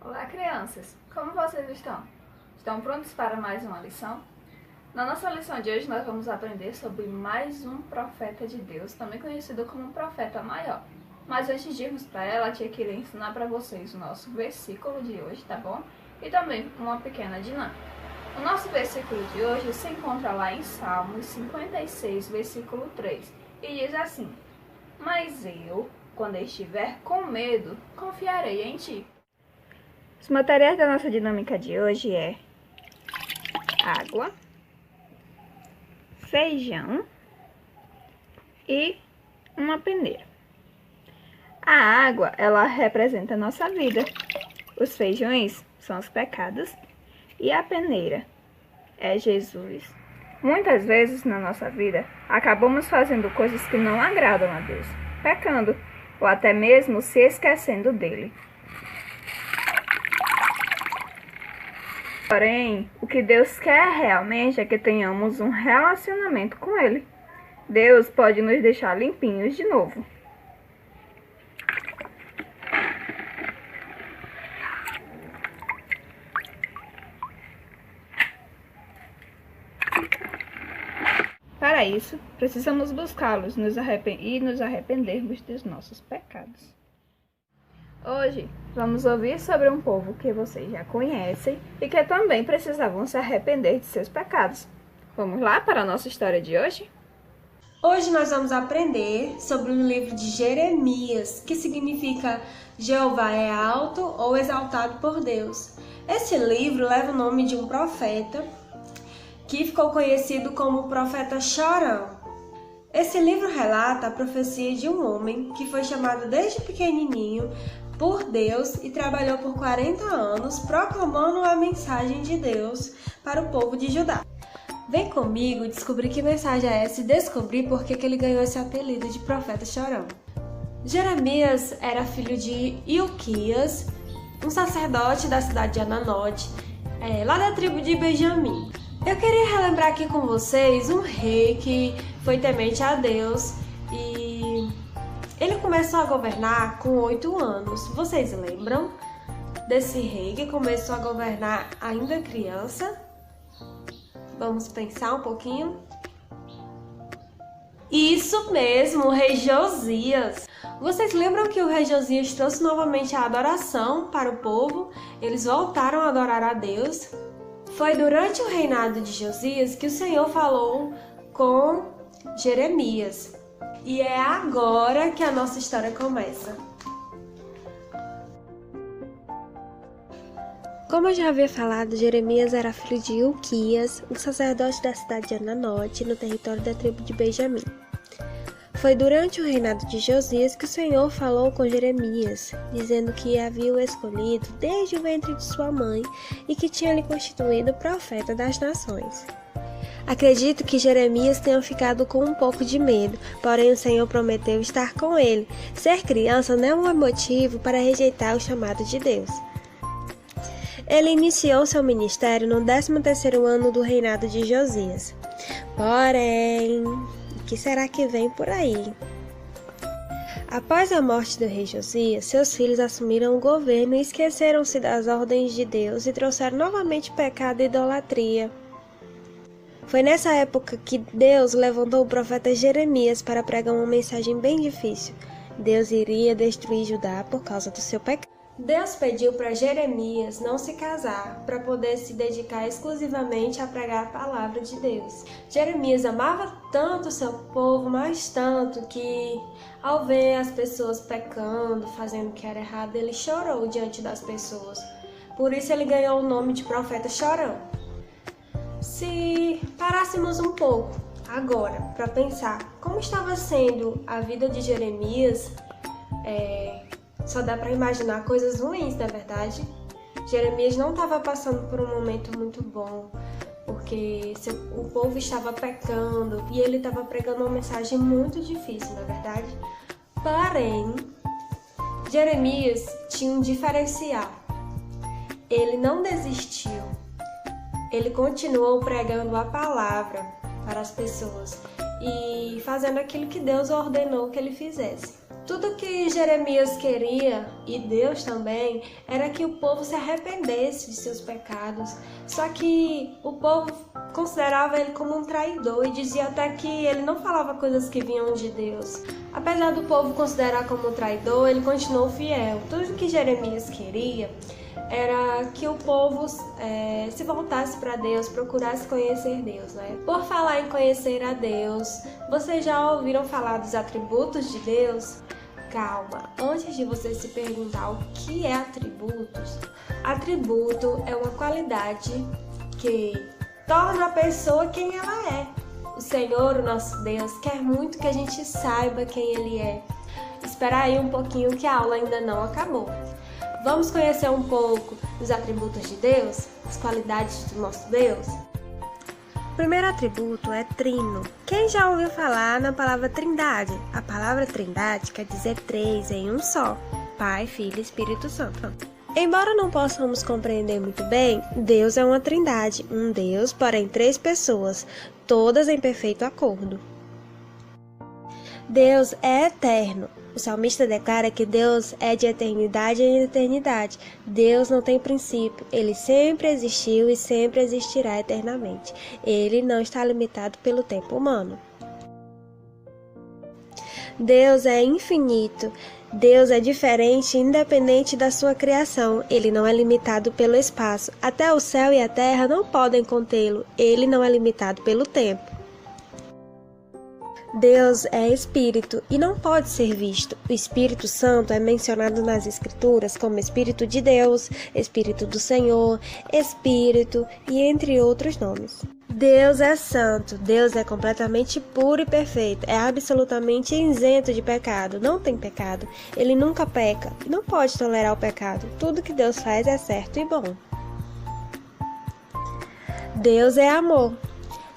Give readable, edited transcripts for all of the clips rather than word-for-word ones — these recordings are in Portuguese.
Olá, crianças! Como vocês estão? Estão prontos para mais uma lição? Na nossa lição de hoje, nós vamos aprender sobre mais um profeta de Deus, também conhecido como profeta maior. Mas antes de irmos para ela, a tia queria ensinar para vocês o nosso versículo de hoje, tá bom? E também uma pequena dinâmica. O nosso versículo de hoje se encontra lá em Salmos 56, versículo 3, e diz assim: Mas eu, quando estiver com medo, confiarei em ti. Os materiais da nossa dinâmica de hoje é água, feijão e uma peneira. A água, ela representa a nossa vida. Os feijões são os pecados e a peneira é Jesus. Muitas vezes na nossa vida, acabamos fazendo coisas que não agradam a Deus, pecando ou até mesmo se esquecendo dele. Porém, o que Deus quer realmente é que tenhamos um relacionamento com Ele. Deus pode nos deixar limpinhos de novo. Para isso, precisamos buscá-los e nos arrependermos dos nossos pecados. Hoje, vamos ouvir sobre um povo que vocês já conhecem e que também precisavam se arrepender de seus pecados. Vamos lá para a nossa história de hoje? Hoje nós vamos aprender sobre o livro de Jeremias, que significa Jeová é alto ou exaltado por Deus. Esse livro leva o nome de um profeta que ficou conhecido como o profeta Chorão. Esse livro relata a profecia de um homem que foi chamado desde pequenininho por Deus e trabalhou por 40 anos proclamando a mensagem de Deus para o povo de Judá. Vem comigo descobrir que mensagem é essa e descobrir por que ele ganhou esse apelido de profeta chorão. Jeremias era filho de Ilquias, um sacerdote da cidade de Ananote, lá da tribo de Benjamim. Eu queria relembrar aqui com vocês um rei que foi temente a Deus e ele começou a governar com 8 anos. Vocês lembram desse rei que começou a governar ainda criança? Vamos pensar um pouquinho? Isso mesmo, o rei Josias. Vocês lembram que o rei Josias trouxe novamente a adoração para o povo? Eles voltaram a adorar a Deus. Foi durante o reinado de Josias que o Senhor falou com Jeremias. E é agora que a nossa história começa. Como eu já havia falado, Jeremias era filho de Ilquias, um sacerdote da cidade de Ananote, no território da tribo de Benjamim. Foi durante o reinado de Josias que o Senhor falou com Jeremias, dizendo que havia o escolhido desde o ventre de sua mãe e que tinha lhe constituído profeta das nações. Acredito que Jeremias tenha ficado com um pouco de medo, porém o Senhor prometeu estar com ele. Ser criança não é motivo para rejeitar o chamado de Deus. Ele iniciou seu ministério no 13º ano do reinado de Josias. Porém, o que será que vem por aí? Após a morte do rei Josias, seus filhos assumiram o governo e esqueceram-se das ordens de Deus e trouxeram novamente pecado e idolatria. Foi nessa época que Deus levantou o profeta Jeremias para pregar uma mensagem bem difícil. Deus iria destruir Judá por causa do seu pecado. Deus pediu para Jeremias não se casar, para poder se dedicar exclusivamente a pregar a palavra de Deus. Jeremias amava tanto o seu povo, mas tanto que, ao ver as pessoas pecando, fazendo o que era errado, ele chorou diante das pessoas. Por isso ele ganhou o nome de profeta chorão. Se parássemos um pouco agora para pensar como estava sendo a vida de Jeremias, só dá para imaginar coisas ruins, na verdade. Jeremias não estava passando por um momento muito bom, porque o povo estava pecando e ele estava pregando uma mensagem muito difícil, na verdade. Porém, Jeremias tinha um diferencial. Ele não desistiu. Ele continuou pregando a palavra para as pessoas e fazendo aquilo que Deus ordenou que ele fizesse. Tudo que Jeremias queria, e Deus também, era que o povo se arrependesse de seus pecados. Só que o povo considerava ele como um traidor e dizia até que ele não falava coisas que vinham de Deus. Apesar do povo considerar como um traidor, ele continuou fiel. Tudo que Jeremias queria era que o povo se voltasse para Deus, procurasse conhecer Deus, né? Por falar em conhecer a Deus, vocês já ouviram falar dos atributos de Deus? Calma, antes de você se perguntar o que é atributos, atributo é uma qualidade que torna a pessoa quem ela é. O Senhor, o nosso Deus, quer muito que a gente saiba quem Ele é. Espera aí um pouquinho que a aula ainda não acabou. Vamos conhecer um pouco dos atributos de Deus, as qualidades do nosso Deus? O primeiro atributo é trino. Quem já ouviu falar na palavra trindade? A palavra trindade quer dizer três em um só: Pai, Filho e Espírito Santo. Embora não possamos compreender muito bem, Deus é uma trindade, um Deus, porém três pessoas, todas em perfeito acordo. Deus é eterno. O salmista declara que Deus é de eternidade em eternidade. Deus não tem princípio. Ele sempre existiu e sempre existirá eternamente. Ele não está limitado pelo tempo humano. Deus é infinito. Deus é diferente e independente da sua criação. Ele não é limitado pelo espaço. Até o céu e a terra não podem contê-lo. Ele não é limitado pelo tempo. Deus é Espírito e não pode ser visto. O Espírito Santo é mencionado nas Escrituras como Espírito de Deus, Espírito do Senhor, Espírito e entre outros nomes. Deus é santo, Deus é completamente puro e perfeito, é absolutamente isento de pecado, não tem pecado, Ele nunca peca e não pode tolerar o pecado. Tudo que Deus faz é certo e bom. Deus é amor.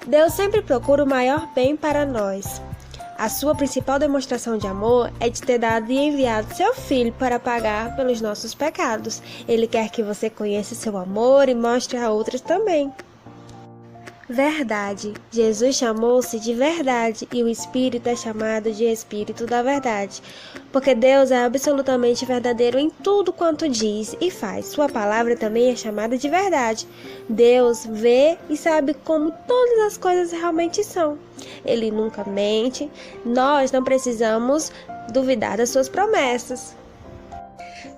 Deus sempre procura o maior bem para nós. A sua principal demonstração de amor é de ter dado e enviado seu Filho para pagar pelos nossos pecados. Ele quer que você conheça seu amor e mostre a outros também. Verdade. Jesus chamou-se de verdade e o Espírito é chamado de Espírito da verdade. Porque Deus é absolutamente verdadeiro em tudo quanto diz e faz. Sua palavra também é chamada de verdade. Deus vê e sabe como todas as coisas realmente são. Ele nunca mente. Nós não precisamos duvidar das suas promessas.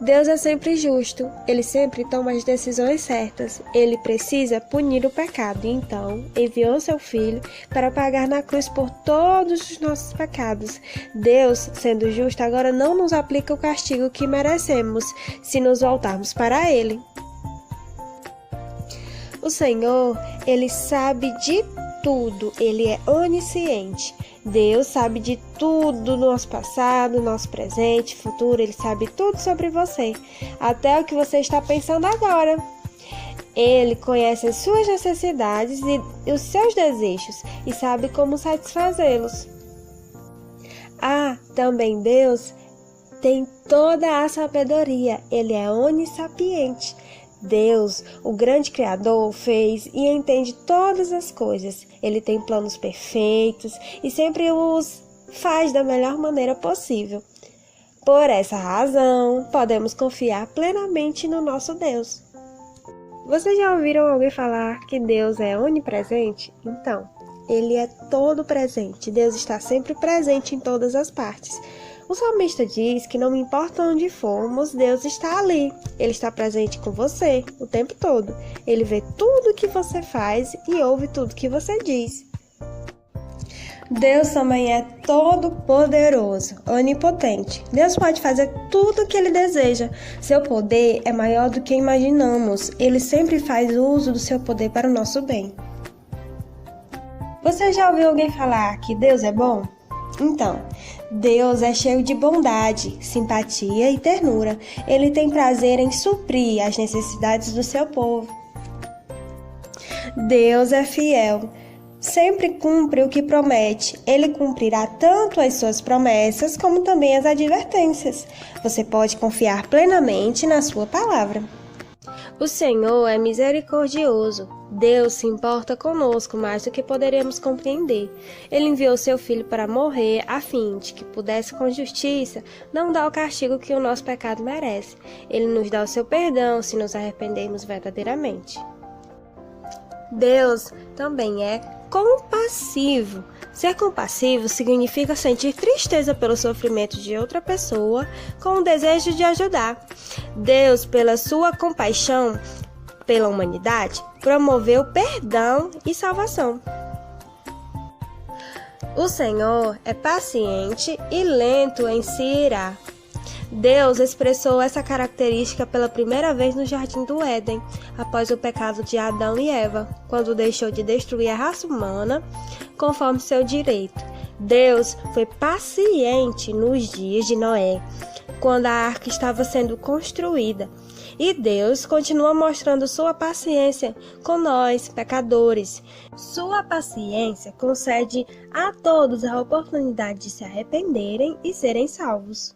Deus é sempre justo, Ele sempre toma as decisões certas. Ele precisa punir o pecado e então enviou seu Filho para pagar na cruz por todos os nossos pecados. Deus, sendo justo, agora não nos aplica o castigo que merecemos se nos voltarmos para Ele. O Senhor, Ele sabe de tudo, Ele é onisciente. Deus sabe de tudo do nosso passado, nosso presente, futuro. Ele sabe tudo sobre você, até o que você está pensando agora. Ele conhece as suas necessidades e os seus desejos e sabe como satisfazê-los. Também Deus tem toda a sabedoria. Ele é onissapiente. Deus, o grande Criador, fez e entende todas as coisas. Ele tem planos perfeitos e sempre os faz da melhor maneira possível. Por essa razão, podemos confiar plenamente no nosso Deus. Vocês já ouviram alguém falar que Deus é onipresente? Então, Ele é todo presente. Deus está sempre presente em todas as partes. O salmista diz que não importa onde formos, Deus está ali. Ele está presente com você o tempo todo. Ele vê tudo que você faz e ouve tudo que você diz. Deus também é todo-poderoso, onipotente. Deus pode fazer tudo o que Ele deseja. Seu poder é maior do que imaginamos. Ele sempre faz uso do seu poder para o nosso bem. Você já ouviu alguém falar que Deus é bom? Então, Deus é cheio de bondade, simpatia e ternura. Ele tem prazer em suprir as necessidades do seu povo. Deus é fiel. Sempre cumpre o que promete. Ele cumprirá tanto as suas promessas como também as advertências. Você pode confiar plenamente na sua palavra. O Senhor é misericordioso. Deus se importa conosco mais do que poderíamos compreender. Ele enviou seu Filho para morrer a fim de que pudesse com justiça não dar o castigo que o nosso pecado merece. Ele nos dá o seu perdão se nos arrependermos verdadeiramente. Deus também é compassivo. Ser compassivo significa sentir tristeza pelo sofrimento de outra pessoa com o desejo de ajudar. Deus, pela sua compaixão pela humanidade, promoveu perdão e salvação. O Senhor é paciente e lento em se irar. Deus expressou essa característica pela primeira vez no Jardim do Éden, após o pecado de Adão e Eva, quando deixou de destruir a raça humana conforme seu direito. Deus foi paciente nos dias de Noé, quando a arca estava sendo construída. E Deus continua mostrando sua paciência com nós, pecadores. Sua paciência concede a todos a oportunidade de se arrependerem e serem salvos.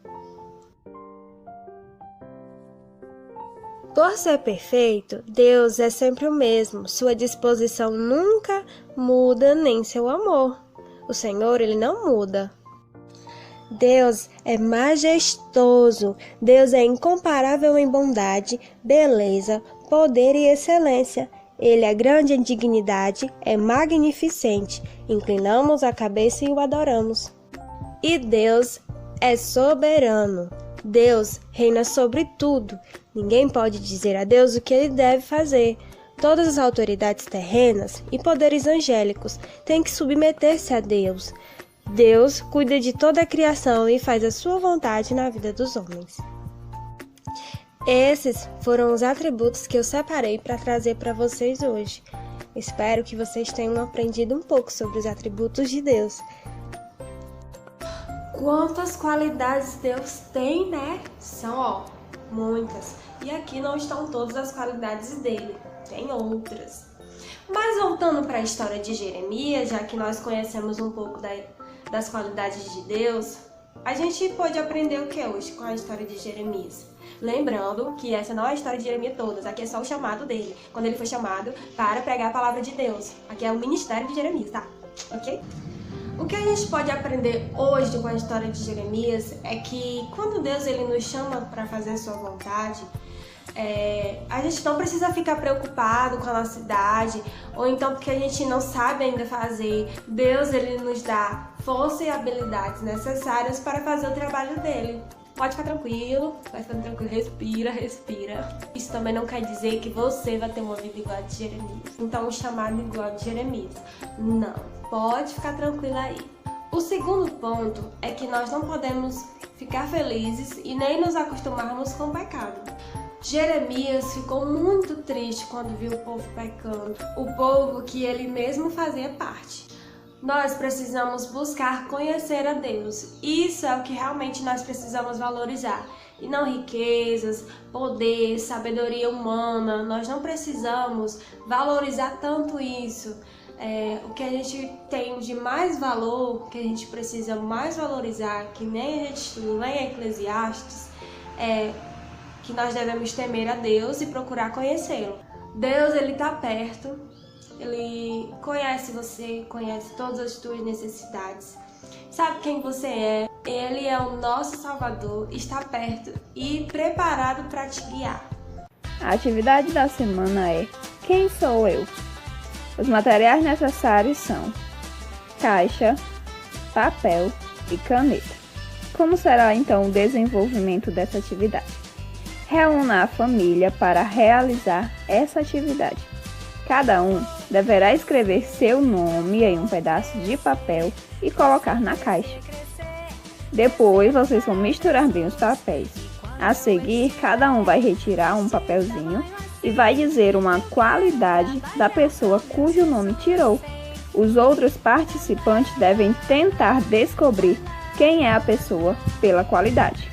Por ser perfeito, Deus é sempre o mesmo. Sua disposição nunca muda, nem seu amor. O Senhor, ele não muda. Deus é majestoso. Deus é incomparável em bondade, beleza, poder e excelência. Ele é grande em dignidade, é magnificente. Inclinamos a cabeça e o adoramos. E Deus é soberano. Deus reina sobre tudo. Ninguém pode dizer a Deus o que ele deve fazer. Todas as autoridades terrenas e poderes angélicos têm que submeter-se a Deus. Deus cuida de toda a criação e faz a sua vontade na vida dos homens. Esses foram os atributos que eu separei para trazer para vocês hoje. Espero que vocês tenham aprendido um pouco sobre os atributos de Deus. Quantas qualidades Deus tem, né? São, muitas. E aqui não estão todas as qualidades dele, tem outras. Mas voltando para a história de Jeremias, já que nós conhecemos um pouco das qualidades de Deus, a gente pode aprender o que hoje com a história de Jeremias? Lembrando que essa não é a história de Jeremias todas, aqui é só o chamado dele, quando ele foi chamado para pregar a palavra de Deus. Aqui é o ministério de Jeremias, tá? Ok? O que a gente pode aprender hoje com a história de Jeremias é que quando Deus ele nos chama para fazer a sua vontade, a gente não precisa ficar preocupado com a nossa idade, ou então porque a gente não sabe ainda fazer. Deus ele nos dá força e habilidades necessárias para fazer o trabalho dele. Pode ficar tranquilo, respira, respira. Isso também não quer dizer que você vai ter uma vida igual a de Jeremias. Então, um chamado igual a de Jeremias. Não, pode ficar tranquilo aí. O segundo ponto é que nós não podemos ficar felizes e nem nos acostumarmos com o pecado. Jeremias ficou muito triste quando viu o povo pecando, o povo que ele mesmo fazia parte. Nós precisamos buscar conhecer a Deus. Isso é o que realmente nós precisamos valorizar. E não riquezas, poder, sabedoria humana. Nós não precisamos valorizar tanto isso. O que a gente tem de mais valor, que a gente precisa mais valorizar, que nem a gente estuda, nem a Eclesiastes, é que nós devemos temer a Deus e procurar conhecê-lo. Deus, ele está perto. Ele conhece você, conhece todas as tuas necessidades, sabe quem você é. Ele é o nosso Salvador, está perto e preparado para te guiar. A atividade da semana é Quem sou eu? Os materiais necessários são caixa, papel e caneta. Como será então o desenvolvimento dessa atividade? Reúna a família para realizar essa atividade. Cada um deverá escrever seu nome em um pedaço de papel e colocar na caixa. Depois, vocês vão misturar bem os papéis. A seguir, cada um vai retirar um papelzinho e vai dizer uma qualidade da pessoa cujo nome tirou. Os outros participantes devem tentar descobrir quem é a pessoa pela qualidade.